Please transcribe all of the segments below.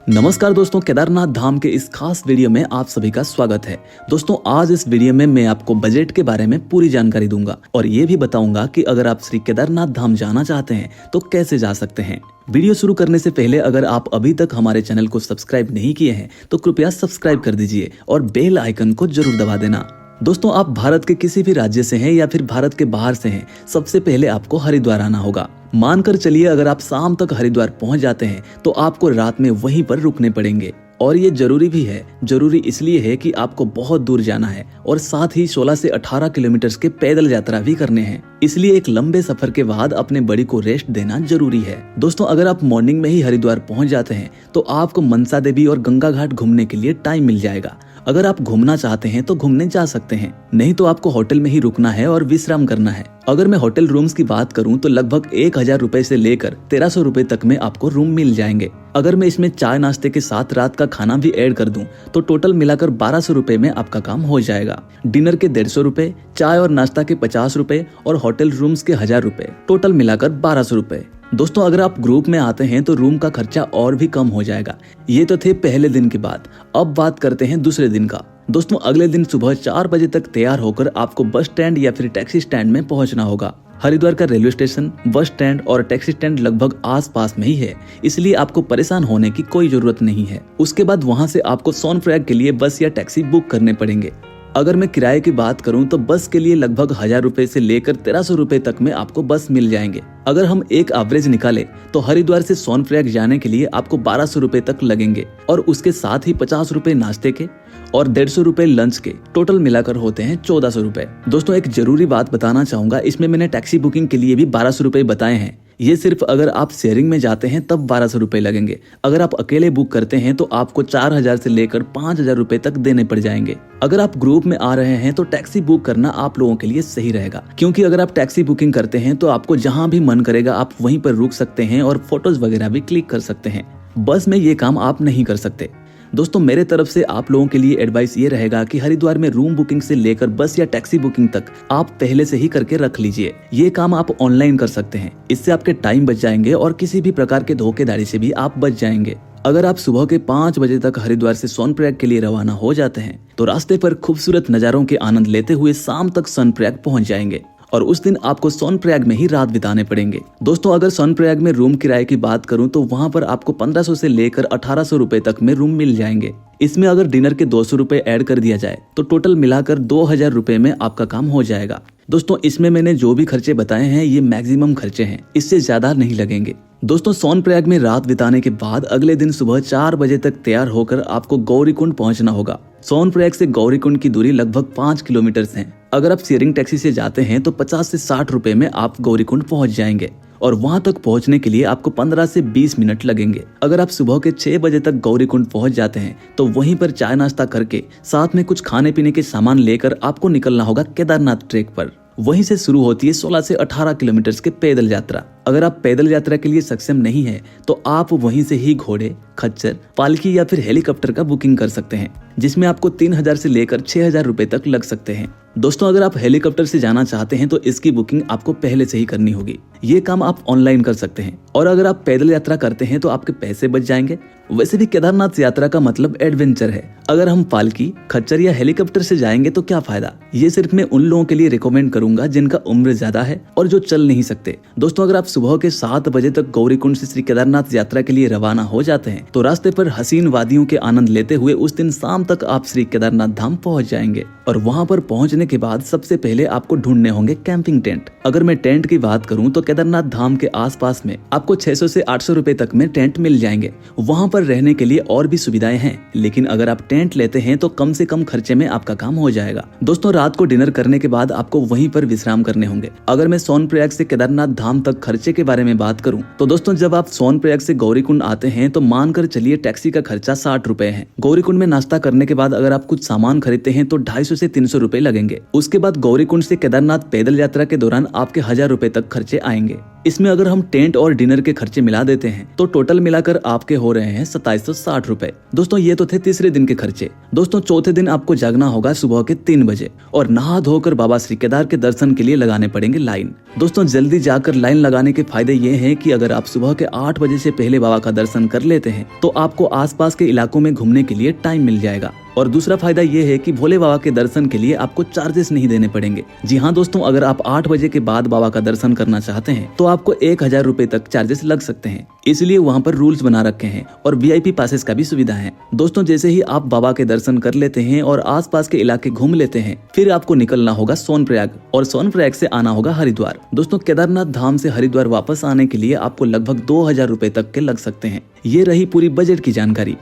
नमस्कार दोस्तों, केदारनाथ धाम के इस खास वीडियो में आप सभी का स्वागत है। दोस्तों, आज इस वीडियो में मैं आपको बजट के बारे में पूरी जानकारी दूंगा और ये भी बताऊंगा कि अगर आप श्री केदारनाथ धाम जाना चाहते हैं तो कैसे जा सकते हैं। वीडियो शुरू करने से पहले अगर आप अभी तक हमारे चैनल को सब्सक्राइब नहीं किए हैं तो कृपया सब्सक्राइब कर दीजिए और बेल आइकन को जरूर दबा देना। दोस्तों, आप भारत के किसी भी राज्य से हैं या फिर भारत के बाहर से हैं, सबसे पहले आपको हरिद्वार आना होगा। मानकर चलिए अगर आप शाम तक हरिद्वार पहुंच जाते हैं तो आपको रात में वहीं पर रुकने पड़ेंगे। और ये जरूरी भी है। जरूरी इसलिए है कि आपको बहुत दूर जाना है और साथ ही 16 से 18 किलोमीटर के पैदल यात्रा भी करने हैं। इसलिए एक लंबे सफर के बाद अपने बॉडी को रेस्ट देना जरूरी है। दोस्तों, अगर आप मॉर्निंग में ही हरिद्वार पहुंच जाते हैं तो आपको मनसा देवी और गंगा घाट घूमने के लिए टाइम मिल जाएगा। अगर आप घूमना चाहते हैं तो घूमने जा सकते हैं, नहीं तो आपको होटल में ही रुकना है और विश्राम करना है। अगर मैं होटल रूम्स की बात करूं तो लगभग 1000 रुपए से लेकर 1300 रुपए तक में आपको रूम मिल जाएंगे। अगर मैं इसमें चाय नाश्ते के साथ रात का खाना भी ऐड कर दूं तो टोटल मिलाकर 1200 रुपए में आपका काम हो जाएगा। डिनर के 150 रुपए, चाय और नाश्ता के 50 रुपए और होटल रूम्स के 1000 रुपए, टोटल मिलाकर 1200 रुपए। दोस्तों, अगर आप ग्रुप में आते हैं तो रूम का खर्चा और भी कम हो जाएगा। ये तो थे पहले दिन की बात। अब बात करते हैं दूसरे दिन का। दोस्तों, अगले दिन सुबह 4 बजे तक तैयार होकर आपको बस स्टैंड या फिर टैक्सी स्टैंड में पहुंचना होगा। हरिद्वार का रेलवे स्टेशन, बस स्टैंड और टैक्सी स्टैंड लगभग आसपास में ही है, इसलिए आपको परेशान होने की कोई जरूरत नहीं है। उसके बाद वहां से आपको सोनप्रयाग के लिए बस या टैक्सी बुक करने पड़ेंगे। अगर मैं किराए की बात करूं तो बस के लिए लगभग 1000 रुपए से लेकर 1300 रुपए तक में आपको बस मिल जाएंगे। अगर हम एक एवरेज निकाले तो हरिद्वार से सोनप्रयाग जाने के लिए आपको 1200 रुपए तक लगेंगे और उसके साथ ही 50 रुपए नाश्ते के और 150 रुपए लंच के, टोटल मिलाकर होते हैं 1400 रुपए। दोस्तों, एक जरूरी बात बताना चाहूंगा, इसमें मैंने टैक्सी बुकिंग के लिए भी 1200 रुपए बताए हैं। ये सिर्फ अगर आप शेयरिंग में जाते हैं तब 1200 रुपए लगेंगे। अगर आप अकेले बुक करते हैं तो आपको 4000 से लेकर 5000 रुपए तक देने पड़ जाएंगे। अगर आप ग्रुप में आ रहे हैं तो टैक्सी बुक करना आप लोगों के लिए सही रहेगा, क्योंकि अगर आप टैक्सी बुकिंग करते हैं तो आपको जहां भी मन करेगा आप वहीं पर रुक सकते हैं और फोटोज वगैरह भी क्लिक कर सकते हैं। बस में ये काम आप नहीं कर सकते। दोस्तों, मेरे तरफ से आप लोगों के लिए एडवाइस ये रहेगा कि हरिद्वार में रूम बुकिंग से लेकर बस या टैक्सी बुकिंग तक आप पहले से ही करके रख लीजिए। ये काम आप ऑनलाइन कर सकते हैं। इससे आपके टाइम बच जाएंगे और किसी भी प्रकार के धोखेधड़ी से भी आप बच जाएंगे। अगर आप सुबह के 5 बजे तक हरिद्वार से सोनप्रयाग के लिए रवाना हो जाते हैं तो रास्ते पर खूबसूरत नजारों के आनंद लेते हुए शाम तक सोनप्रयाग पहुंच जाएंगे और उस दिन आपको सोनप्रयाग में ही रात बिताने पड़ेंगे। दोस्तों, अगर सोनप्रयाग में रूम किराए की बात करूं तो वहां पर आपको 1500 से लेकर 1800 रुपए तक में रूम मिल जाएंगे। इसमें अगर डिनर के 200 रुपए ऐड कर दिया जाए तो टोटल मिलाकर 2000 रुपए में आपका काम हो जाएगा। दोस्तों, इसमें मैंने जो भी खर्चे बताए हैं ये मैक्सिमम खर्चे हैं, इससे ज्यादा नहीं लगेंगे। दोस्तों, सोनप्रयाग में रात बिताने के बाद अगले दिन सुबह 4 बजे तक तैयार होकर आपको गौरीकुंड पहुंचना होगा। सोनप्रयाग से गौरीकुंड की दूरी लगभग 5 किलोमीटर है। अगर आप शेयरिंग टैक्सी से जाते हैं तो 50 से 60 रुपए में आप गौरीकुंड पहुंच जाएंगे और वहां तक पहुंचने के लिए आपको 15 से 20 मिनट लगेंगे। अगर आप सुबह के 6 बजे तक गौरीकुंड पहुंच जाते हैं तो वहीं पर चाय नाश्ता करके साथ में कुछ खाने पीने के सामान लेकर आपको निकलना होगा केदारनाथ ट्रेक पर। वहीं से शुरू होती है 16 से 18 किलोमीटर के पैदल यात्रा। अगर आप पैदल यात्रा के लिए सक्षम नहीं है तो आप वहीं से ही घोड़े, खच्चर, पालकी या फिर हेलीकॉप्टर का बुकिंग कर सकते हैं, जिसमें आपको 3000 से लेकर 6000 रुपए तक लग सकते हैं। दोस्तों, अगर आप हेलीकॉप्टर से जाना चाहते हैं तो इसकी बुकिंग आपको पहले से ही करनी होगी। ये काम आप ऑनलाइन कर सकते हैं और अगर आप पैदल यात्रा करते हैं तो आपके पैसे बच जाएंगे। वैसे भी केदारनाथ यात्रा का मतलब एडवेंचर है। अगर हम पालकी, खच्चर या हेलीकॉप्टर से जाएंगे तो क्या फायदा। ये सिर्फ मैं उन लोगों के लिए रिकमेंड करूंगा जिनका उम्र ज्यादा है और जो चल नहीं सकते। दोस्तों, अगर आप सुबह के 7 बजे तक गौरीकुंड से श्री केदारनाथ यात्रा के लिए रवाना हो जाते हैं तो रास्ते पर हसीन वादियों के आनंद लेते हुए उस दिन शाम तक आप श्री केदारनाथ धाम पहुंच जाएंगे। और वहां पर पहुंचने के बाद सबसे पहले आपको ढूंढने होंगे कैंपिंग टेंट। अगर मैं टेंट की बात करूं तो केदारनाथ धाम के आसपास में आपको 600 से 800 रुपए तक में टेंट मिल जाएंगे। वहां पर रहने के लिए और भी सुविधाएं हैं, लेकिन अगर आप टेंट लेते हैं तो कम से कम खर्चे में आपका काम हो जाएगा। दोस्तों, रात को डिनर करने के बाद आपको वहीं पर विश्राम करने होंगे। अगर मैं सोनप्रयाग से केदारनाथ धाम तक खर्चे के बारे में बात करूं तो दोस्तों, जब आप सोनप्रयाग से गौरीकुंड आते हैं तो मानकर चलिए टैक्सी का खर्चा 60 रुपए है। गौरीकुंड में नाश्ता करने के बाद अगर आप कुछ सामान खरीदते हैं तो 250 से 300 रुपए लगेंगे। उसके बाद गौरीकुंड से केदारनाथ पैदल यात्रा के दौरान आपके 1000 रुपए तक खर्चे आएंगे। इसमें अगर हम टेंट और डिनर के खर्चे मिला देते हैं तो टोटल मिलाकर आपके हो रहे हैं 2760 रुपए। दोस्तों, ये तो थे तीसरे दिन के खर्चे। दोस्तों, चौथे दिन आपको जागना होगा सुबह के 3 बजे और नहा धोकर बाबा श्री केदार के दर्शन के लिए लगाने पड़ेंगे लाइन। दोस्तों, जल्दी जाकर लाइन लगाने के फायदे ये हैं कि अगर आप सुबह के 8 बजे से पहले बाबा का दर्शन कर लेते हैं हैं तो आपको आसपास के इलाकों में घूमने के लिए टाइम मिल जाएगा। और दूसरा फायदा ये है कि भोले बाबा के दर्शन के लिए आपको चार्जेस नहीं देने पड़ेंगे। जी हाँ दोस्तों, अगर आप 8 बजे के बाद बाबा का दर्शन करना चाहते हैं तो आपको 1000 रुपए तक चार्जेस लग सकते हैं। इसलिए वहाँ पर रूल्स बना रखे हैं और VIP पासेस का भी सुविधा है। दोस्तों, जैसे ही आप बाबा के दर्शन कर लेते हैं और आसपास के इलाके घूम लेते हैं, फिर आपको निकलना होगा सोनप्रयाग और सोनप्रयाग से आना होगा हरिद्वार। दोस्तों, केदारनाथ धाम से हरिद्वार वापस आने के लिए आपको लगभग 2000 रुपए तक के लग सकते हैं। ये रही पूरी बजट की जानकारी।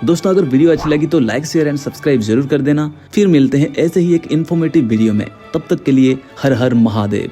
दोस्तों, अगर वीडियो अच्छी लगी तो लाइक शेयर एंड सब्सक्राइब जरूर कर देना। फिर मिलते हैं ऐसे ही एक इन्फॉर्मेटिव वीडियो में। तब तक के लिए हर हर महादेव।